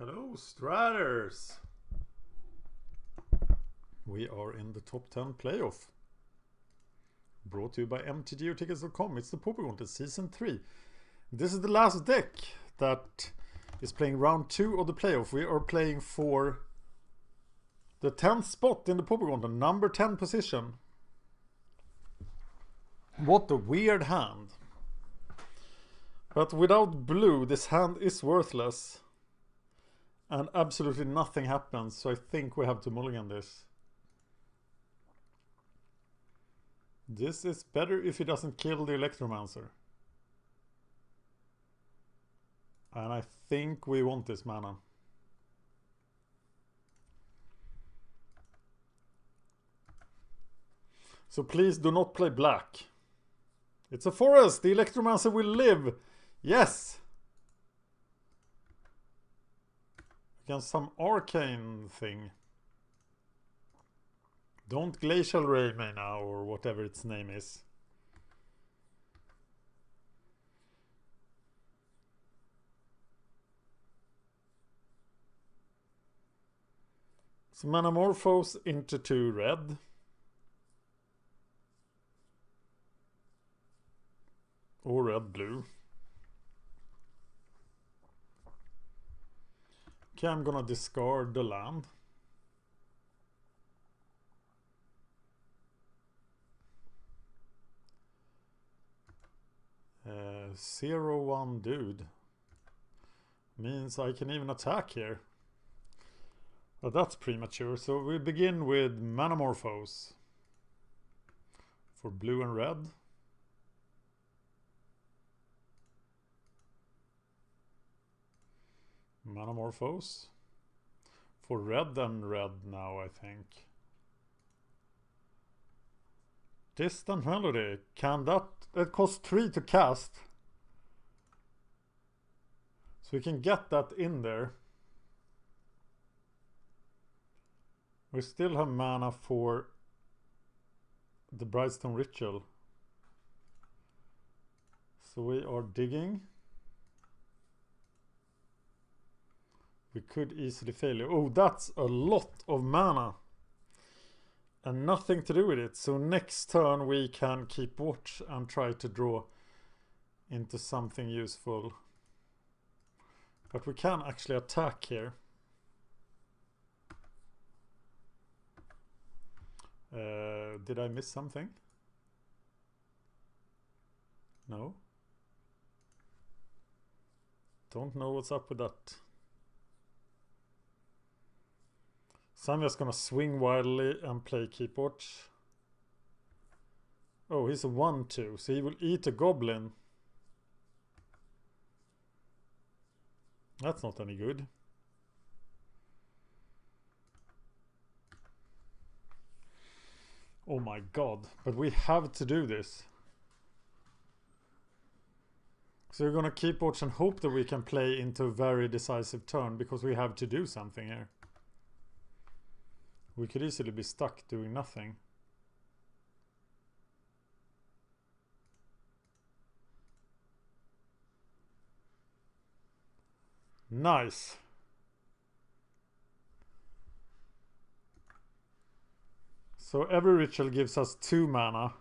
Hello, Straters! We are in the top 10 playoff. Brought to you by mtgotickets.com. It's the Pauper Gauntlet Season 3. This is the last deck that is playing round 2 of the playoff. We are playing for the 10th spot in the Pauper Gauntlet, number 10 position. What a weird hand. But without blue, this hand is worthless. And absolutely nothing happens, so I think we have to mulligan this. This is better if he doesn't kill the Electromancer. And I think we want this mana. So please do not play black. It's a forest! The Electromancer will live! Yes! Against some arcane thing. Don't Glacial Ray me now, or whatever its name is. So Manamorphose into 2 red. Or red-blue. Okay, I'm gonna discard the land. Uh, 0-1 dude. Means I can even attack here. But that's premature. So we begin with Manamorphose. For blue and red. Manamorphose. For red and red now, I think. Distant Melody. Can that... It costs 3 to cast. So we can get that in there. We still have mana for the Brightstone Ritual. So we are digging. We could easily fail it. Oh, that's a lot of mana. And nothing to do with it. So next turn we can keep watch and try to draw into something useful. But we can actually attack here. Did I miss something? No. Don't know what's up with that. So I'm just gonna swing wildly and play Keep Watch. Oh, he's a 1-2, so he will eat a Goblin. That's not any good. Oh my god, but we have to do this. So we're gonna Keep Watch and hope that we can play into a very decisive turn, because we have to do something here. We could easily be stuck doing nothing. Nice. So every ritual gives us 2 mana.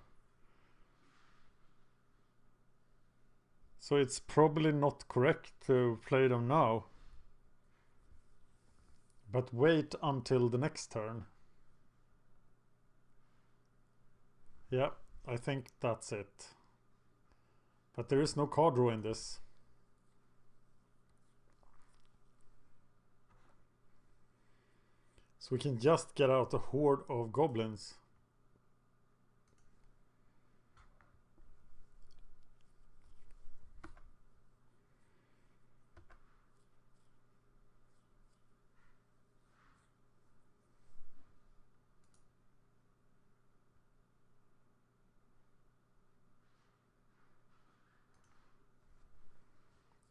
So it's probably not correct to play them now. But wait until the next turn. Yeah, I think that's it. But there is no card draw in this. So we can just get out a horde of goblins.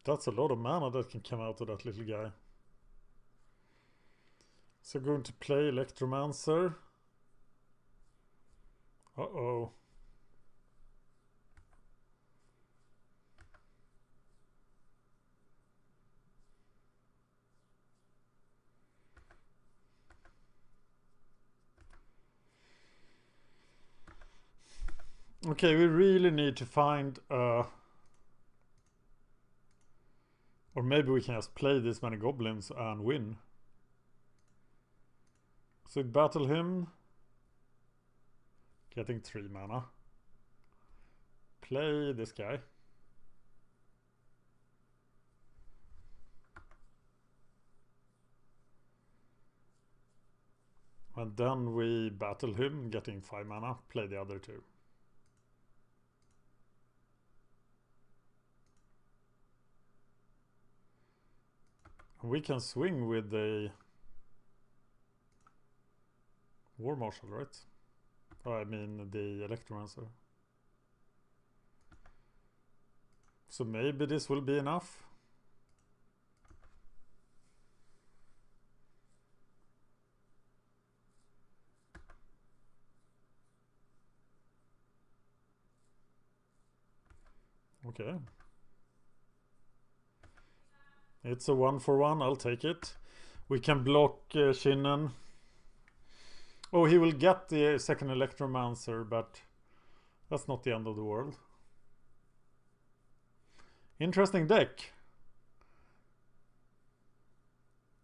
That's a lot of mana that can come out of that little guy. So going to play Electromancer. Uh-oh. Okay, we really need to find or maybe we can just play this many goblins and win. So battle him. Getting 3 mana. Play this guy. And then we battle him, getting 5 mana. Play the other 2. We can swing with the War Marshal, right? Oh, I mean the Electromancer. So maybe this will be enough. Okay. It's a 1-for-1, I'll take it. We can block Shinnen. Oh, he will get the second Electromancer, but that's not the end of the world. Interesting deck.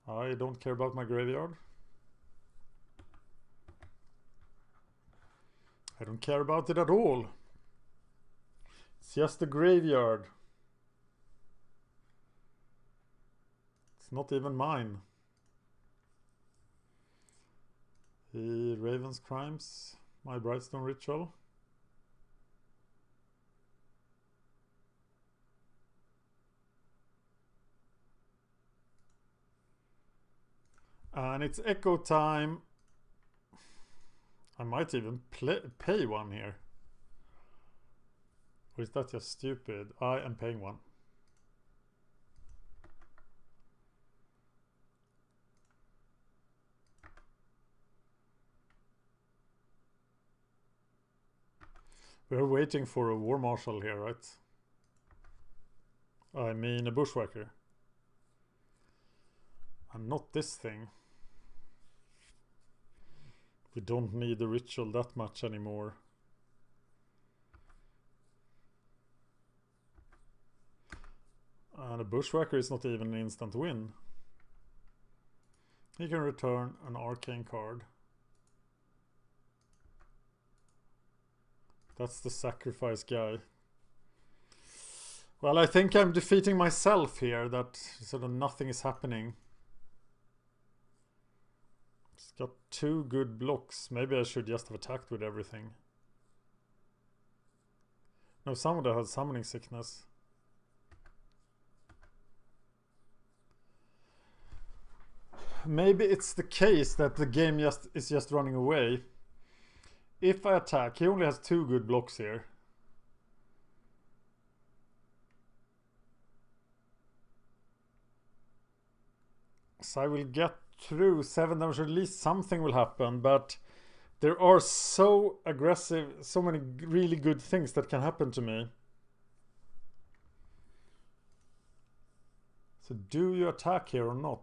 I don't care about my graveyard. I don't care about it at all. It's just a graveyard. It's not even mine. The Raven's Crimes, my Brightstone Ritual. And it's echo time. I might even pay 1 here. Or is that just stupid? I am paying 1. We're waiting for a War Marshal here, right? I mean a Bushwhacker. And not this thing. We don't need the ritual that much anymore. And a Bushwhacker is not even an instant win. He can return an arcane card. That's the sacrifice guy. Well, I think I'm defeating myself here, that sort of nothing is happening. It's got 2 good blocks. Maybe I should just have attacked with everything. No, someone that has summoning sickness. Maybe it's the case that the game is just running away. If I attack, he only has 2 good blocks here. So I will get through 7 damage, or at least something will happen, but there are so aggressive, so many really good things that can happen to me. So do you attack here or not?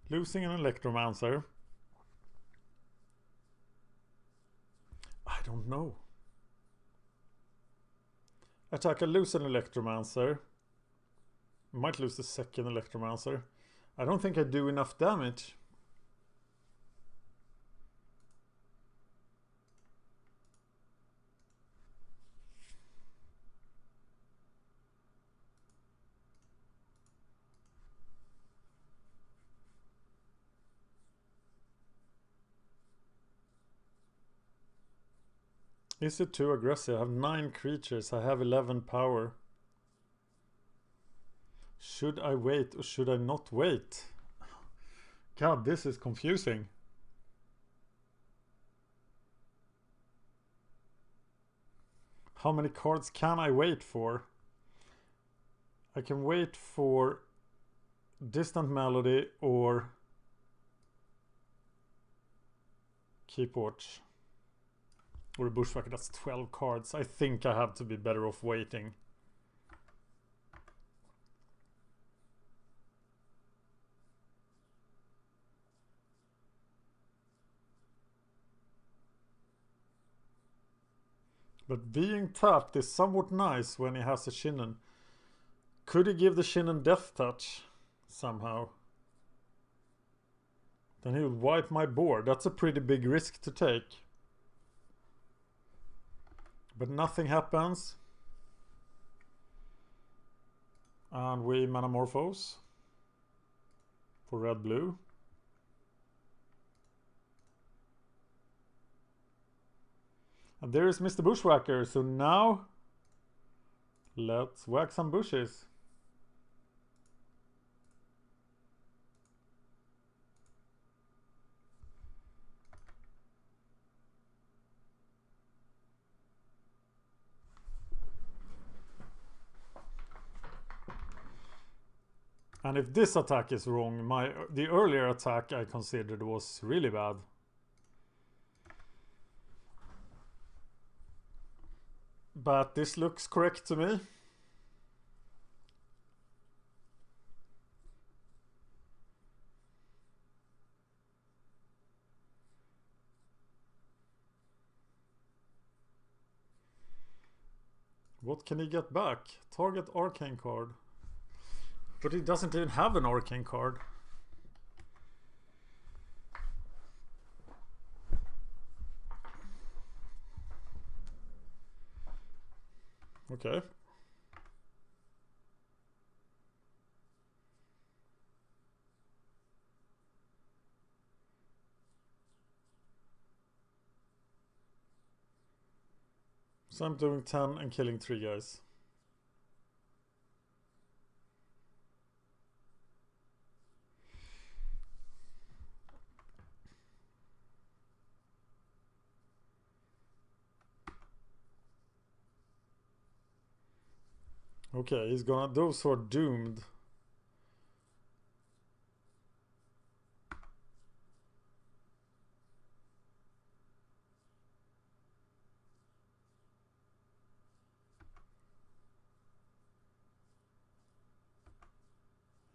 Losing an Electromancer. I don't know. Attack, I lose an Electromancer. Might lose the second Electromancer. I don't think I do enough damage. Is it too aggressive? I have 9 creatures. I have 11 power. Should I wait or should I not wait? God, this is confusing. How many cards can I wait for? I can wait for Distant Melody or Keep Watch. Or a Bushwhacker, that's 12 cards. I think I have to be better off waiting. But being tapped is somewhat nice when he has a Shin'en. Could he give the Shin'en Death Touch somehow? Then he would wipe my board. That's a pretty big risk to take. But nothing happens. And we Manamorphose for red-blue. And there is Mr. Bushwhacker. So now let's whack some bushes. And if this attack is wrong, the earlier attack I considered was really bad. But this looks correct to me. What can he get back? Target Arcane card. But he doesn't even have an Arcane card. Okay. So I'm doing 10 and killing 3 guys. Okay, he's gonna... Those who are doomed.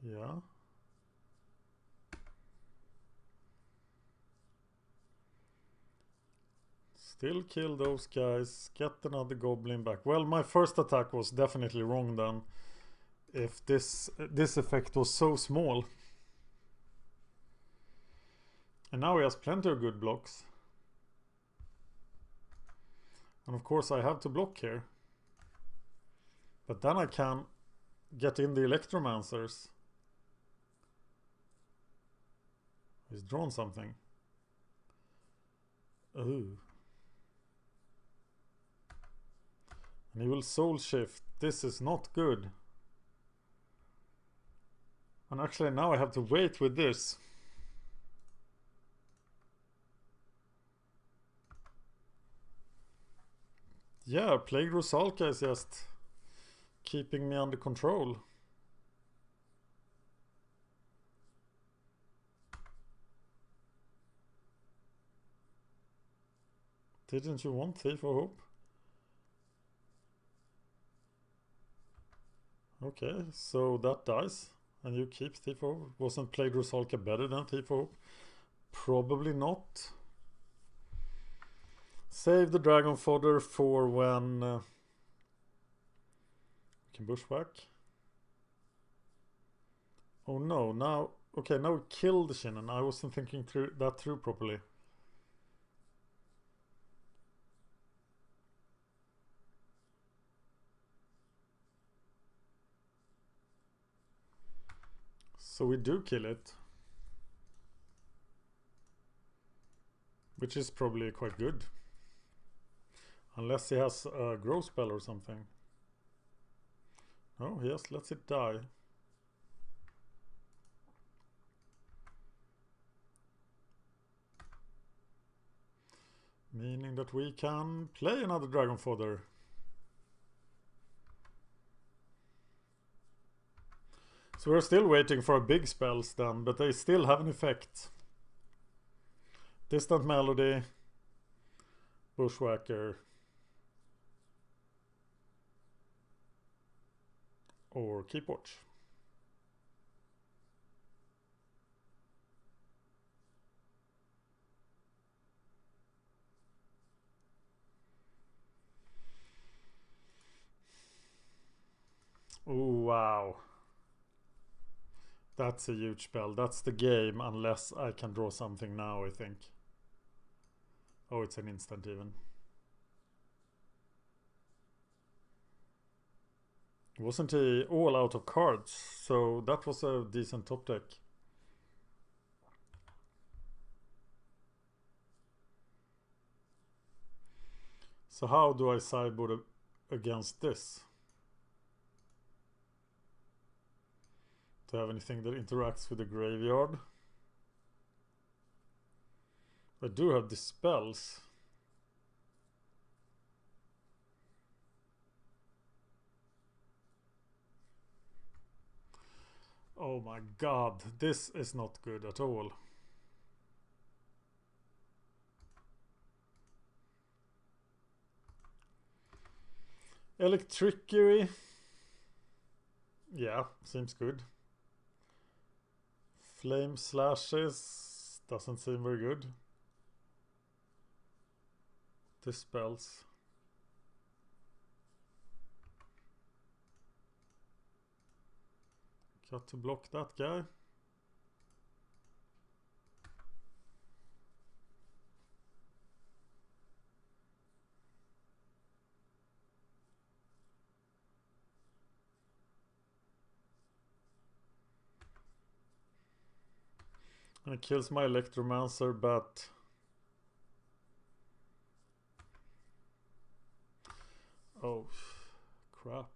Yeah. Still kill those guys. Get another goblin back. Well, my first attack was definitely wrong then. If this effect was so small. And now he has plenty of good blocks. And of course I have to block here. But then I can get in the Electromancers. He's drawn something. Ooh. And he will soul shift. This is not good. And actually now I have to wait with this. Yeah, Plague Rusalka is just keeping me under control. Didn't you want Thief of Hope? Okay, so that dies. And you keep Thief of Hope. Wasn't Plague Rusalka better than Thief of Hope? Probably not. Save the dragon fodder for when we can bushwhack. Oh no, now... Okay, now we kill the Shin'en. I wasn't thinking that through properly. So we do kill it. Which is probably quite good. Unless he has a grow spell or something. No, he just lets it die. Meaning that we can play another dragon fodder. So we're still waiting for big spells then, but they still have an effect. Distant Melody, Bushwhacker, or Keep Watch. Oh, wow. That's a huge spell. That's the game, unless I can draw something now, I think. Oh, it's an instant even. Wasn't he all out of cards? So that was a decent top deck. So how do I sideboard against this? Do I have anything that interacts with the graveyard? I do have dispels. Oh my god, this is not good at all. Electricity. Yeah, seems good. Flame slashes. Doesn't seem very good. Dispels. Got to block that guy. And it kills my Electromancer, but oh crap.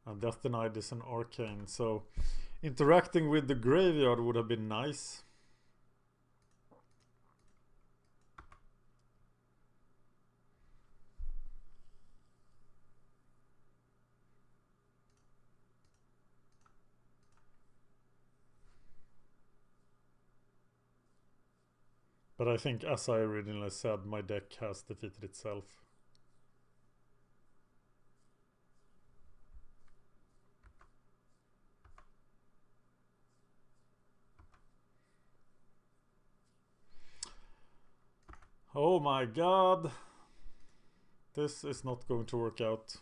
And Death Denied is an arcane, so interacting with the graveyard would have been nice. But I think, as I originally said, my deck has defeated itself. Oh my god. This is not going to work out.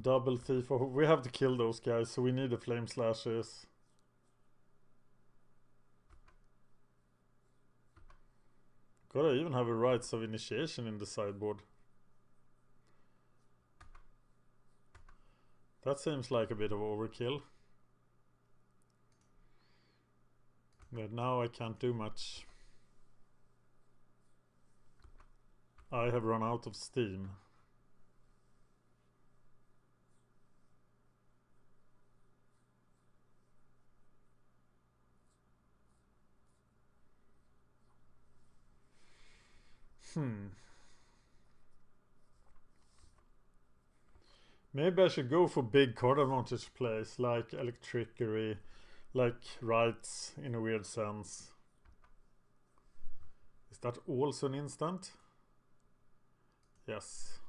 Double thief. Oh, we have to kill those guys, so we need the flame slashes. God, I even have a rights of initiation in the sideboard. That seems like a bit of overkill. But now I can't do much. I have run out of steam. Maybe I should go for big card advantage plays like Electricity, like rights in a weird sense. Is that also an instant? Yes.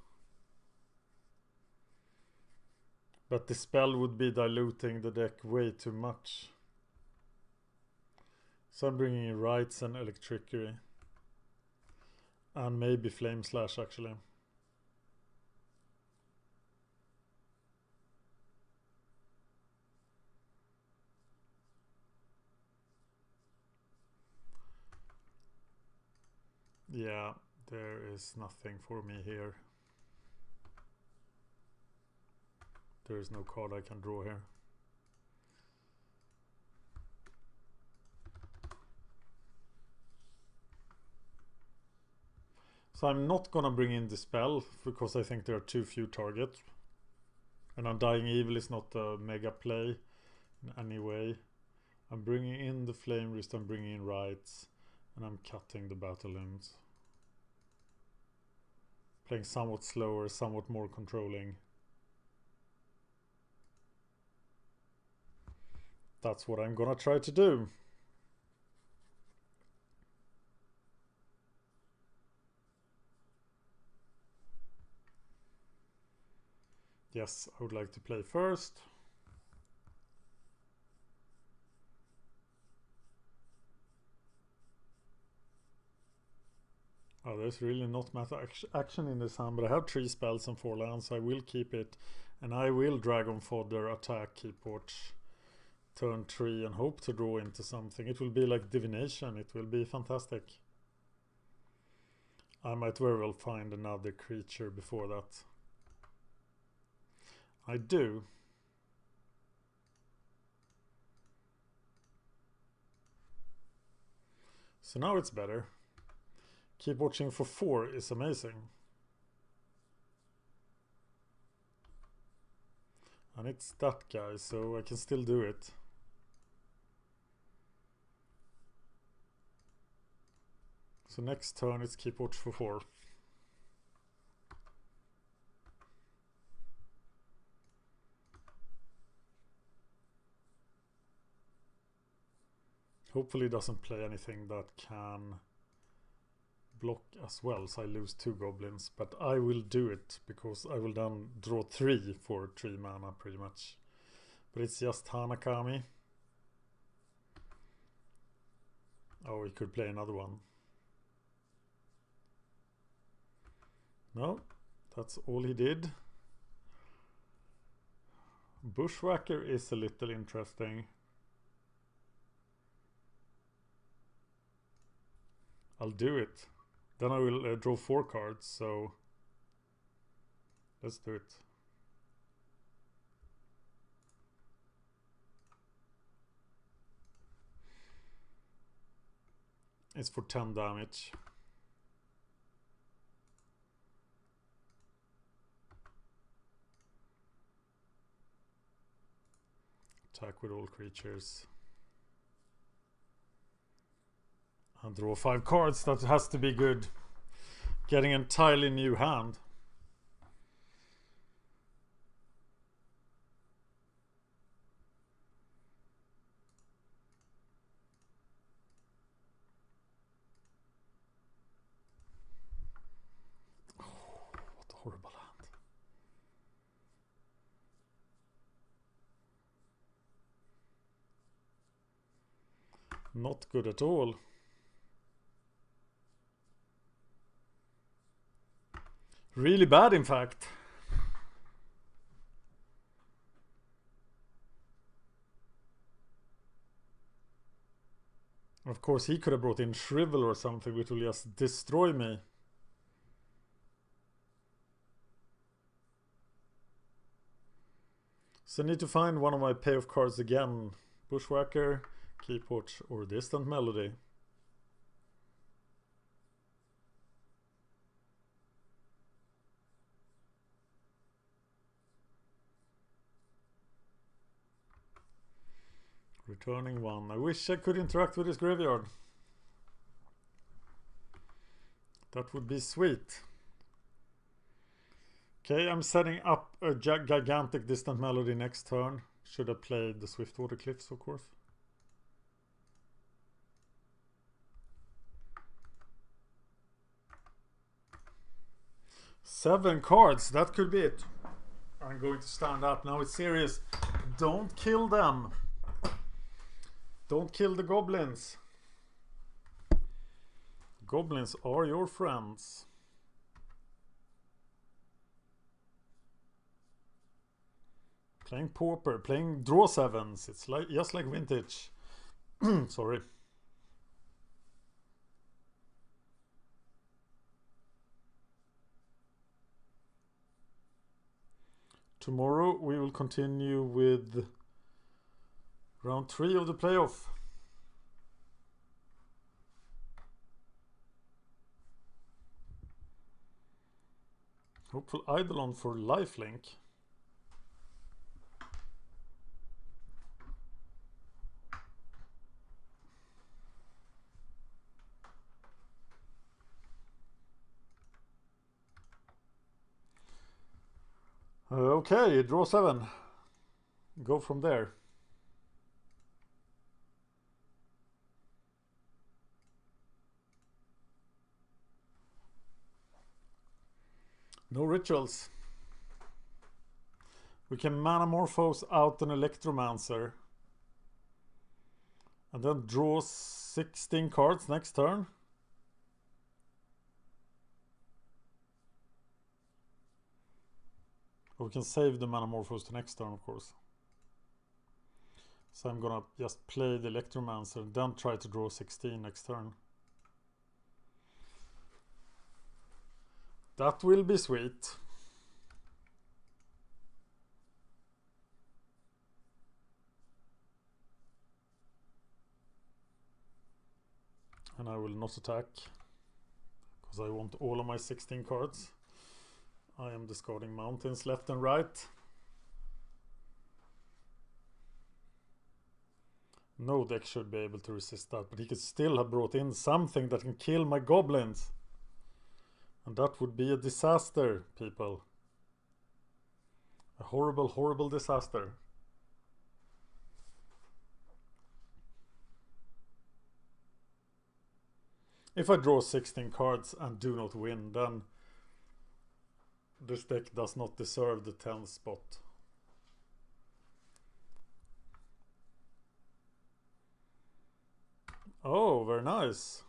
But the spell would be diluting the deck way too much. So I'm bringing in rights and Electricity. And maybe Flame Slash actually. Yeah, there is nothing for me here. There is no card I can draw here. So I'm not gonna bring in the spell because I think there are too few targets. And Undying Evil is not a mega play in any way. I'm bringing in the Flame Wrist, I'm bringing in rights, and I'm cutting the Battle Hymns. Playing somewhat slower, somewhat more controlling. That's what I'm gonna try to do. Yes, I would like to play first. there's really not much action in this hand, but I have 3 spells and 4 lands, so I will keep it. And I will Dragon Fodder, attack, keep watch, turn 3, and hope to draw into something. It will be like divination. It will be fantastic. I might very well find another creature before that. I do. So now it's better. Keep watching for 4 is amazing. And it's that guy, so I can still do it. So next turn it's keep watch for 4. Hopefully it doesn't play anything that can block as well, so I lose 2 goblins. But I will do it, because I will then draw 3 for 3 mana pretty much. But it's just Hanakami. Oh, he could play another one. No, that's all he did. Bushwhacker is a little interesting. I'll do it. Then I will draw 4 cards, so let's do it. It's for 10 damage. Attack with all creatures. And draw 5 cards. That has to be good. Getting an entirely new hand. Oh, what a horrible hand. Not good at all. Really bad, in fact. Of course, he could have brought in Shrivel or something, which will just destroy me. So I need to find one of my payoff cards again. Bushwhacker, Keep Watch, or Distant Melody. Returning 1. I wish I could interact with his graveyard. That would be sweet. Okay, I'm setting up a gigantic Distant Melody next turn. Should have played the Swiftwater Cliffs, of course. Seven cards, that could be it. I'm going to stand up. Now it's serious. Don't kill them. Don't kill the goblins. Goblins are your friends. Playing Pauper, playing draw 7s. It's like just like vintage. Sorry. Tomorrow we will continue with round 3 of the playoff. Hopeful Eidolon for lifelink. Okay, draw 7. Go from there. No rituals. We can Manamorphose out an Electromancer. And then draw 16 cards next turn. Or we can save the Manamorphose to next turn, of course. So I'm gonna just play the Electromancer and then try to draw 16 next turn. That will be sweet. And I will not attack, because I want all of my 16 cards. I am discarding mountains left and right. No deck should be able to resist that, but he could still have brought in something that can kill my goblins. And that would be a disaster, people. A horrible, horrible disaster. If I draw 16 cards and do not win, then this deck does not deserve the 10th spot. Oh, very nice.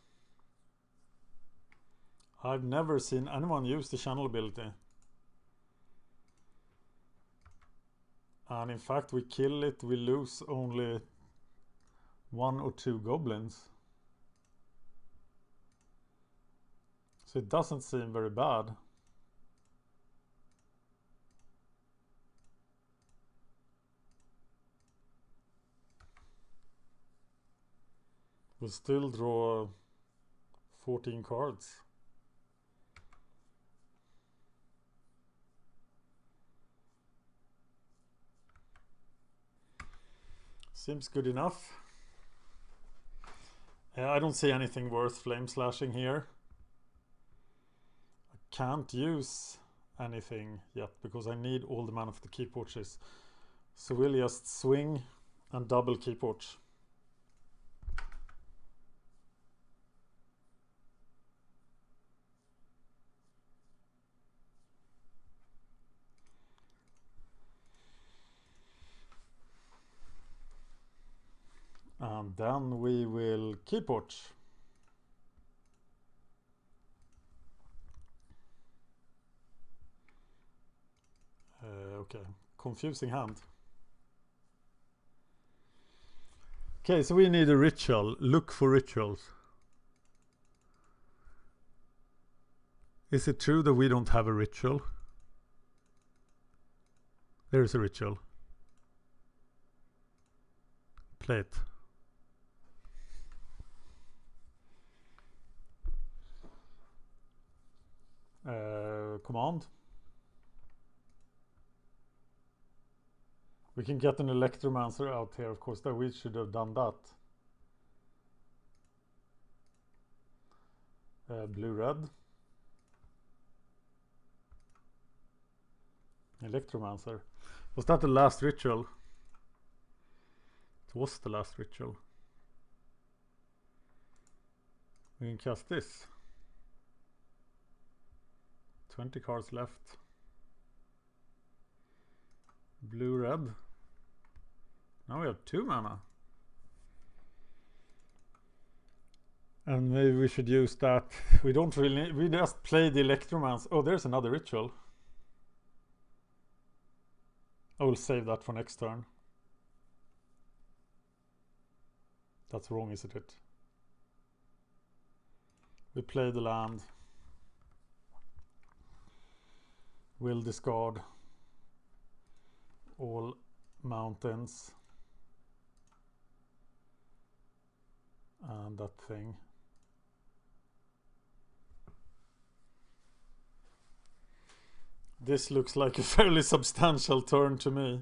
I've never seen anyone use the channel ability. And in fact, we kill it, we lose only 1 or 2 goblins. So it doesn't seem very bad. We'll still draw 14 cards. Seems good enough. I don't see anything worth flame slashing here. I can't use anything yet because I need all the mana for the keep watches. So we'll just swing and double keep watch. And then we will keep watch. Okay, confusing hand. Okay, so we need a ritual. Look for rituals. Is it true that we don't have a ritual? There is a ritual. Play it. Command. We can get an Electromancer out here, of course, that we should have done that. Blue-red. Electromancer. Was that the last ritual? It was the last ritual. We can cast this. 20 cards left. Blue-red. Now we have 2 mana. And maybe we should use that. We don't really, we just play the Electromancer. Oh, there's another ritual. I will save that for next turn. That's wrong, isn't it? We play the land. We'll discard all mountains and that thing. This looks like a fairly substantial turn to me.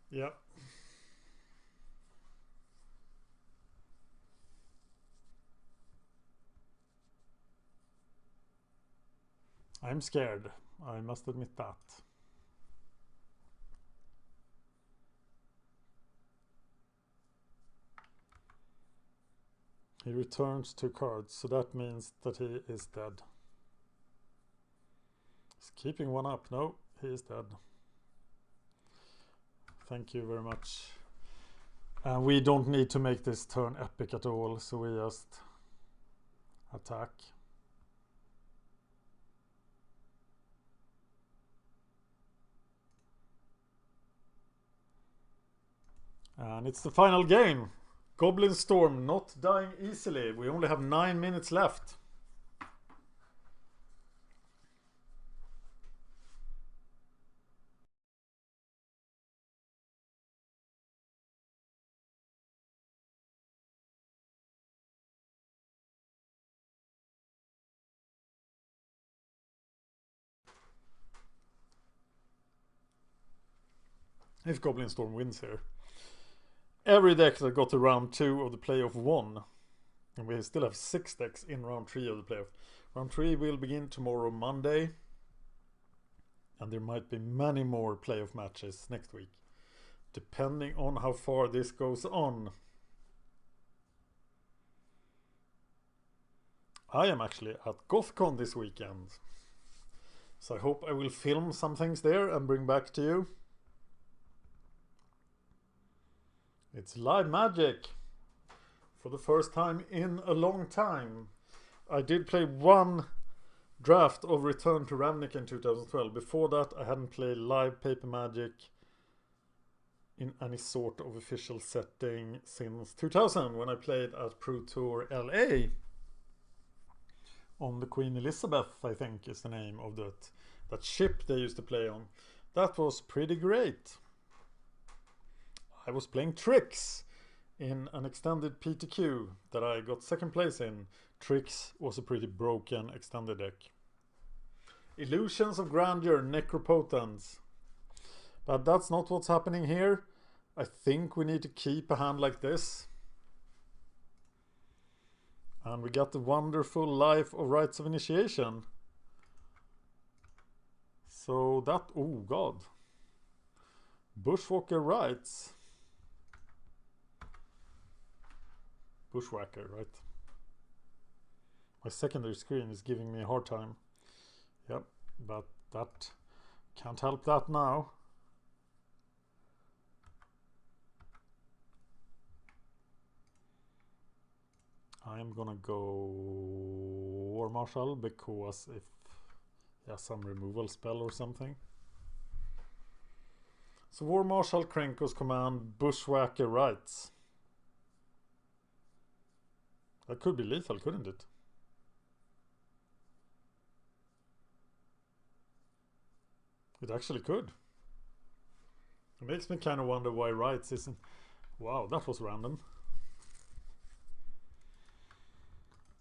Yeah. I'm scared. I must admit that. He returns 2 cards, so that means that he is dead. He's keeping 1 up. No, he is dead. Thank you very much. And we don't need to make this turn epic at all, so we just attack. And it's the final game. Goblin Storm not dying easily. We only have 9 minutes left. If Goblin Storm wins here. Every deck that got to round 2 of the playoff won. And we still have 6 decks in round 3 of the playoff. Round 3 will begin tomorrow, Monday. And there might be many more playoff matches next week, depending on how far this goes on. I am actually at GothCon this weekend. So I hope I will film some things there and bring back to you. It's live magic for the first time in a long time. I did play 1 draft of Return to Ravnica in 2012. Before that I hadn't played live paper magic in any sort of official setting since 2000, when I played at Pro Tour LA on the Queen Elizabeth, I think is the name of that ship they used to play on. That was pretty great. I was playing Tricks in an extended PTQ that I got 2nd place in. Tricks was a pretty broken extended deck. Illusions of Grandeur, Necropotence. But that's not what's happening here. I think we need to keep a hand like this. And we got the wonderful Life of Rites of Initiation. So that, oh god. Bushwalker Rites. Bushwhacker, right? My secondary screen is giving me a hard time. Yep, but that can't help that now. I am gonna go War Marshal because if he has some removal spell or something. So War Marshal, Krenko's command, Bushwhacker Rites. That could be lethal, couldn't it? It actually could. It makes me kind of wonder why Rites isn't... Wow, that was random.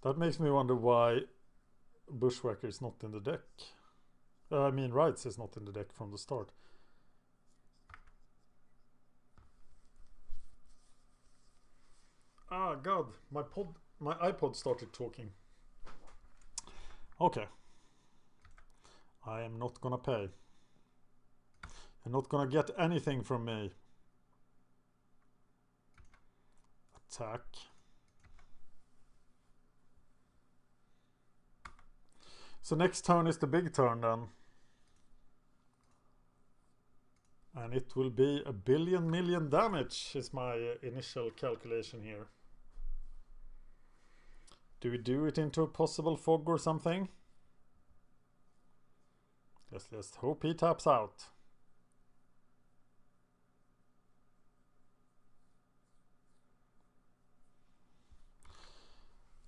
That makes me wonder why Bushwhacker is not in the deck. I mean, Rites is not in the deck from the start. Ah, God, my iPod started talking. Okay. I am not gonna pay. You're not gonna get anything from me. Attack. So next turn is the big turn then. And it will be 1 billion million damage is my initial calculation here. Do we do it into a possible fog or something? Let's hope he taps out.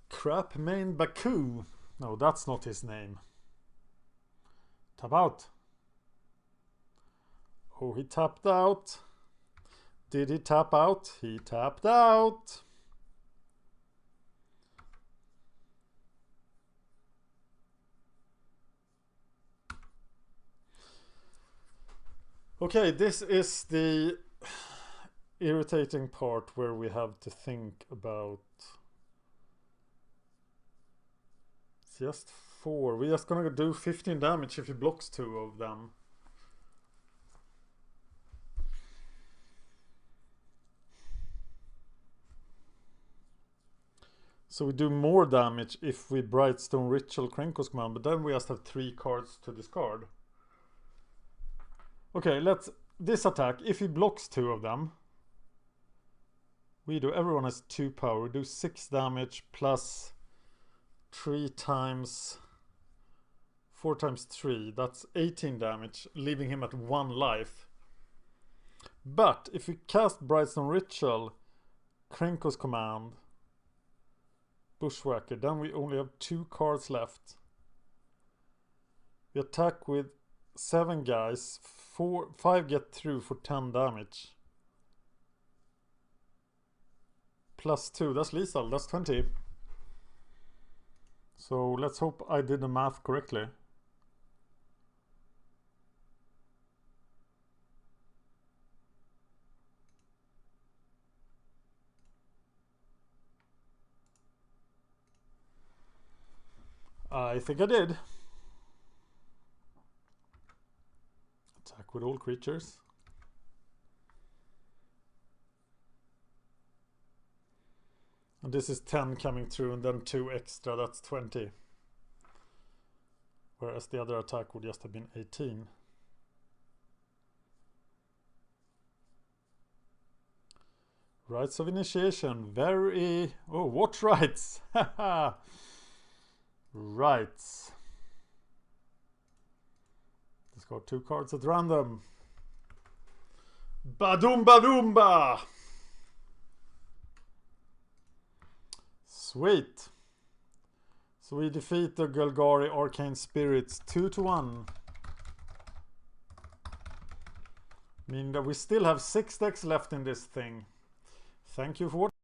Crap main Baku. No, that's not his name. Tap out. Oh, he tapped out. Did he tap out? He tapped out. Okay, this is the irritating part where we have to think about just 4. We're just gonna do 15 damage if he blocks 2 of them. So we do more damage if we Brightstone Ritual Krenko's command, but then we just have 3 cards to discard. Okay, let's... This attack, if he blocks 2 of them, we do... Everyone has 2 power. We do 6 damage plus 3 times... 4 times 3. That's 18 damage, leaving him at 1 life. But if we cast Brightstone Ritual, Krenko's command, Bushwhacker, then we only have 2 cards left. We attack with 7 guys, 5 get through for 10 damage. Plus 2, that's lethal, that's 20. So let's hope I did the math correctly. I think I did. Attack with all creatures. And this is 10 coming through and then 2 extra, that's 20. Whereas the other attack would just have been 18. Rites of Initiation, very... Oh, what rites? Haha! Rights. Let's go 2 cards at random. Badoomba doomba! Sweet. So we defeat the Golgari Arcane Spirits 2-1. Meaning that we still have 6 decks left in this thing. Thank you for watching.